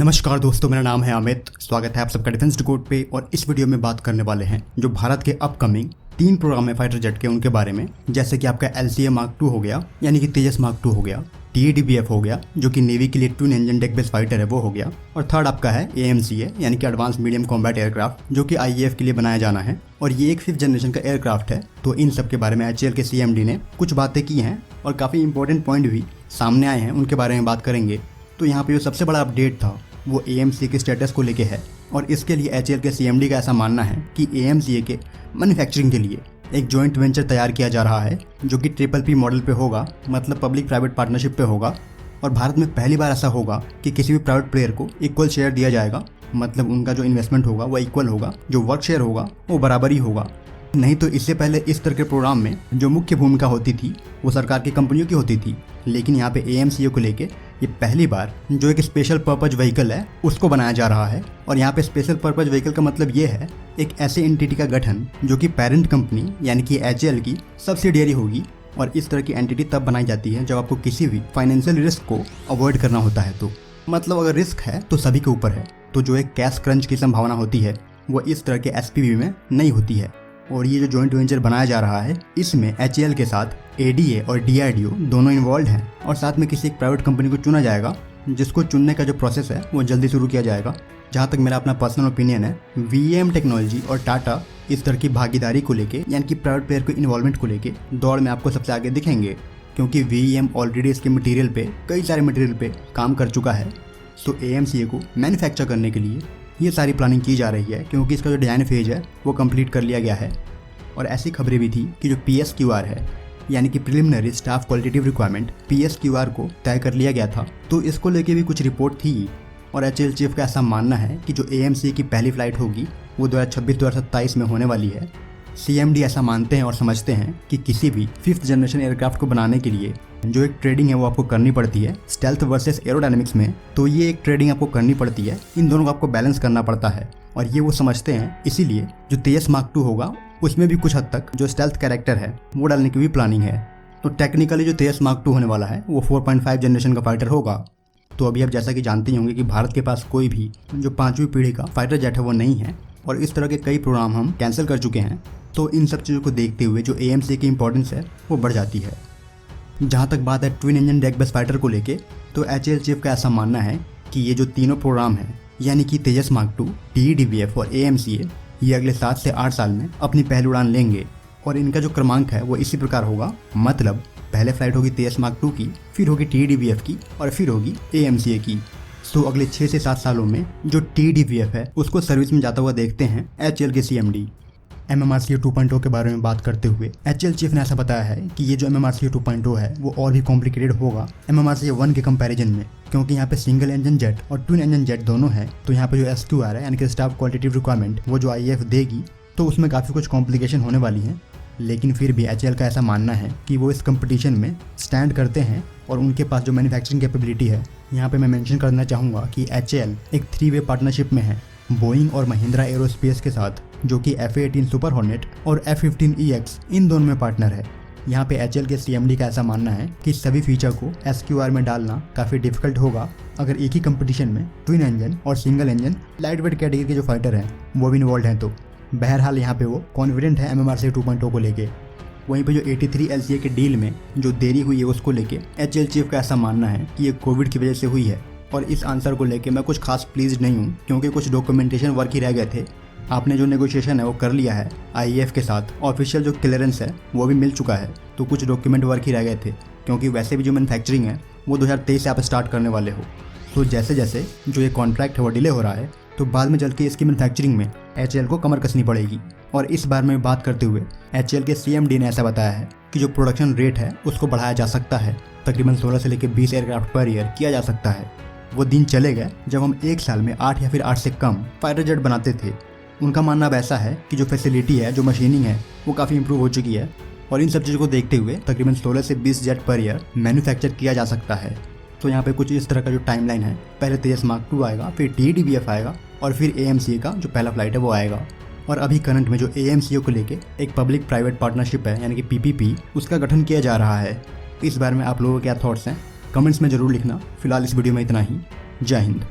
नमस्कार दोस्तों, मेरा नाम है अमित। स्वागत है आप सबका डिफेंस डिकोड पे। और इस वीडियो में बात करने वाले हैं जो भारत के अपकमिंग 3 प्रोग्राम है फाइटर जेट के, उनके बारे में। जैसे कि आपका LCA मार्क 2 हो गया, यानी कि तेजस मार्क 2 हो गया। TADBF हो गया, जो कि नेवी के लिए twin engine deck based fighter है, वो हो गया। और थर्ड आपका है AMCA, यानी कि एडवांस मीडियम कॉम्बैट एयरक्राफ्ट, जो कि IAF के लिए बनाया जाना है। और ये एक 5th जनरेशन का एयरक्राफ्ट है। तो इन सब के बारे में HAL के CMD ने कुछ बातें की हैं और काफ़ी इंपॉर्टेंट पॉइंट भी सामने आए हैं, उनके बारे में बात करेंगे। तो यहाँ पे जो सबसे बड़ा अपडेट था वो AMCA के स्टेटस को लेके है। और इसके लिए HAL के CMD का ऐसा मानना है कि AMCA के मैन्युफैक्चरिंग के लिए एक जॉइंट वेंचर तैयार किया जा रहा है, जो कि PPP मॉडल पे होगा, मतलब पब्लिक प्राइवेट पार्टनरशिप पे होगा। और भारत में पहली बार ऐसा होगा कि किसी भी प्राइवेट प्लेयर को इक्वल शेयर दिया जाएगा, मतलब उनका जो इन्वेस्टमेंट होगा वो इक्वल होगा, जो वर्क शेयर होगा वो बराबर ही होगा। नहीं तो इससे पहले इस तरह के प्रोग्राम में जो मुख्य भूमिका होती थी वो सरकार की कंपनियों की होती थी। लेकिन यहाँ पे AMCA को लेके ये पहली बार जो एक स्पेशल पर्पज व्हीकल है उसको बनाया जा रहा है। और यहाँ पे स्पेशल पर्पज व्हीकल का मतलब ये है एक ऐसे एंटिटी का गठन जो कि पेरेंट कंपनी यानी कि HAL की सब्सिडियरी होगी। और इस तरह की एंटिटी तब बनाई जाती है जब आपको किसी भी फाइनेंशियल रिस्क को अवॉइड करना होता है। तो मतलब अगर रिस्क है तो सभी के ऊपर है। तो जो एक कैश क्रंच की संभावना होती है वो इस तरह के SPV में नहीं होती है। और ये जो जॉइंट वेंचर बनाया जा रहा है इसमें HAL के साथ ADA और DRDO दोनों इन्वॉल्व हैं। और साथ में किसी एक प्राइवेट कंपनी को चुना जाएगा, जिसको चुनने का जो प्रोसेस है वो जल्दी शुरू किया जाएगा। जहाँ तक मेरा अपना पर्सनल ओपिनियन है, VAM टेक्नोलॉजी और टाटा इस तरह की भागीदारी को लेके, यानी कि प्राइवेट प्लेयर को इन्वॉल्वमेंट को लेके दौड़ में आपको सबसे आगे दिखेंगे। क्योंकि VAM ऑलरेडी इसके मटीरियल पे, कई सारे मटीरियल पे काम कर चुका है। तो AMCA को मैन्युफैक्चर करने के लिए ये सारी प्लानिंग की जा रही है, क्योंकि इसका जो डिज़ाइन फेज है वो कंप्लीट कर लिया गया है। और ऐसी खबरें भी थी कि जो PSQR है, यानी कि preliminary staff qualitative requirement, PSQR को तय कर लिया गया था। तो इसको लेके भी कुछ रिपोर्ट थी। और HAL चीफ का ऐसा मानना है कि जो AMCA की पहली फ्लाइट होगी वो 2026-2027 में होने वाली है। CMD ऐसा मानते हैं और समझते हैं कि किसी भी 5th जनरेशन एयरक्राफ्ट को बनाने के लिए जो एक ट्रेडिंग है वो आपको करनी पड़ती है स्टेल्थ वर्सेस एरोडायनेमिक्स में। तो ये एक ट्रेडिंग आपको करनी पड़ती है, इन दोनों को आपको बैलेंस करना पड़ता है। और ये वो समझते हैं, इसीलिए जो तेजस मार्क 2 होगा उसमें भी कुछ हद तक जो स्टेल्थ कैरेक्टर है वो डालने की भी प्लानिंग है। तो टेक्निकली जो तेजस मार्क 2 होने वाला है वो 4.5 जनरेशन का फाइटर होगा। तो अभी आप जैसा कि जानते ही होंगे कि भारत के पास कोई भी जो 5वीं पीढ़ी का फाइटर जेट है वो नहीं है। और इस तरह के कई प्रोग्राम हम कैंसिल कर चुके हैं। तो इन सब चीज़ों को देखते हुए जो AMCA की इंपॉर्टेंस है वो बढ़ जाती है। जहाँ तक बात है twin engine deck based fighter को लेके, तो HAL चीफ का ऐसा मानना है कि ये जो तीनों प्रोग्राम हैं, यानी कि तेजस मार्क 2, TADBF और AMCA, ये अगले 7 से 8 साल में अपनी पहली उड़ान लेंगे। और इनका जो क्रमांक है वो इसी प्रकार होगा, मतलब पहले फ्लाइट होगी तेजस मार्क 2 की, फिर होगी TADBF की और फिर होगी AMCA की। तो अगले 6 से 7 सालों में जो TADBF है उसको सर्विस में जाता हुआ देखते हैं HAL के CMD। MMRCA 2.0 के बारे में बात करते हुए HAL चीफ ने ऐसा बताया है कि ये जो MMRCA 2.0 है वो और भी कॉम्प्लिकेटेड होगा MMRCA 1 के कंपैरिजन में, क्योंकि यहाँ पे सिंगल इंजन जेट और ट्विन इंजन जेट दोनों है। तो यहाँ पे जो SQR है, यानी कि स्टाफ क्वालिटेटिव रिक्वायरमेंट, वो जो IAF देगी, तो उसमें काफ़ी कुछ कॉम्प्लिकेशन होने वाली है। लेकिन फिर भी HAL का ऐसा मानना है कि वो इस कंपटीशन में स्टैंड करते हैं और उनके पास जो मैन्युफैक्चरिंग कैपेबिलिटी है, यहाँ पे मैं मेंशन करना चाहूँगा कि HAL एक 3-वे पार्टनरशिप में है बोइंग और महिंद्रा एरोस्पेस के साथ, जो कि F-18 सुपर हॉर्नेट और F-15EX इन दोनों में पार्टनर है। यहाँ पे HAL के CMD का ऐसा मानना है कि सभी फीचर को SQR में डालना काफ़ी डिफिकल्ट होगा अगर एक ही कंपटीशन में ट्विन इंजन और single engine light weight category के जो फाइटर हैं वो भी इन्वॉल्व हैं। तो बहरहाल यहाँ पे वो कॉन्फिडेंट है MMRCA 2.0 को लेके। वहीं पे जो 83 LCA के डील में जो देरी हुई है उसको लेके HAL चीफ का ऐसा मानना है कि ये कोविड की वजह से हुई है। और इस आंसर को लेके मैं कुछ खास प्लीज नहीं हूँ, क्योंकि कुछ डॉक्यूमेंटेशन वर्क ही रह गए थे। आपने जो नेगोशिएशन है वो कर लिया है IAF के साथ, ऑफिशियल जो क्लियरेंस है वो भी मिल चुका है। तो कुछ डॉक्यूमेंट वर्क ही रह गए थे, क्योंकि वैसे भी जो मैन्युफैक्चरिंग है वो 2023 से आप स्टार्ट करने वाले हो। तो जैसे जैसे जो ये कॉन्ट्रैक्ट है वो डिले हो रहा है, तो बाद में चल के इसकी मैन्युफैक्चरिंग में HAL को कमर कसनी पड़ेगी। और इस बारे में बात करते हुए HAL के CMD ने ऐसा बताया है कि जो प्रोडक्शन रेट है उसको बढ़ाया जा सकता है, तकरीबन 16 से लेकर 20 एयरक्राफ्ट पर ईयर किया जा सकता है। वो दिन चले गए जब हम एक साल में 8 या फिर 8 से कम फाइटर जेट बनाते थे। उनका मानना अब ऐसा है कि जो फैसिलिटी है, जो मशीनिंग है, वो काफ़ी इंप्रूव हो चुकी है। और इन सब चीज़ों को देखते हुए तकरीबन 16 से 20 जेट पर ईयर मैन्युफैक्चर किया जा सकता है। तो यहाँ पे कुछ इस तरह का जो टाइमलाइन है, पहले तेजस मार्क 2 आएगा, फिर TADBF आएगा और फिर AMCA का जो पहला फ्लाइट है वो आएगा। और अभी करंट में जो AMCA को लेके एक पब्लिक प्राइवेट पार्टनरशिप है, यानी कि PPP, उसका गठन किया जा रहा है। इस बारे में आप लोगों के क्या थॉट्स हैं कमेंट्स में ज़रूर लिखना। फिलहाल इस वीडियो में इतना ही। जय हिंद।